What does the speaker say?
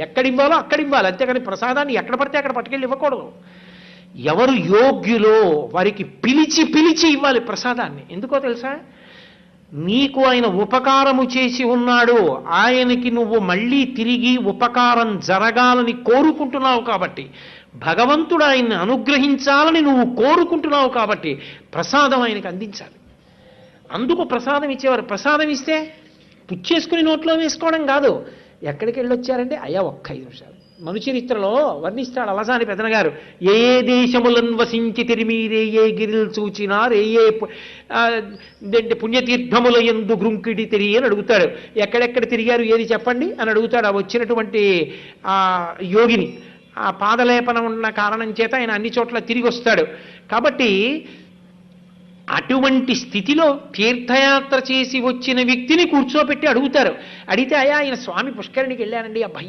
ఎక్కడివ్వాలో అక్కడ ఇవ్వాలి, అంతేగాని ప్రసాదాన్ని ఎక్కడ పడితే అక్కడ పట్టుకెళ్ళి ఇవ్వకూడదు. ఎవరు యోగ్యులో వారికి పిలిచి పిలిచి ఇవ్వాలి ప్రసాదాన్ని. ఎందుకో తెలుసా? నీకు ఆయన ఉపకారము చేసి ఉన్నాడు, ఆయనకి నువ్వు మళ్ళీ తిరిగి ఉపకారం జరగాలని కోరుకుంటున్నావు కాబట్టి, భగవంతుడు ఆయన్ని అనుగ్రహించాలని నువ్వు కోరుకుంటున్నావు కాబట్టి ప్రసాదం ఆయనకు అందించాలి. అందుకు ప్రసాదం ఇచ్చేవారు. ప్రసాదం ఇస్తే పుచ్చేసుకుని నోట్లో వేసుకోవడం కాదు. ఎక్కడికి వెళ్ళొచ్చారంటే అయ్యా ఒక్క 5 నిమిషాలు. మనుచరిత్రలో వర్ణిస్తాడు అలసాని పెదనగారు. ఏ దేశములను వసించి తిరిమీరే ఏ గిరిలు చూచినారు ఏ పుణ్యతీర్థముల యందు గ్రుంకిడి తిరిగి అని అడుగుతాడు. ఎక్కడెక్కడ తిరిగారు ఏది చెప్పండి అని అడుగుతాడు ఆ వచ్చినటువంటి ఆ యోగిని. ఆ పాదలేపనం ఉన్న కారణం చేత ఆయన అన్ని చోట్ల తిరిగి వస్తాడు. కాబట్టి అటువంటి స్థితిలో తీర్థయాత్ర చేసి వచ్చిన వ్యక్తిని కూర్చోపెట్టి అడుగుతారు. అడిగితే అయ్యా ఆయన స్వామి పుష్కరిణికి వెళ్ళానండి, అబ్బాయి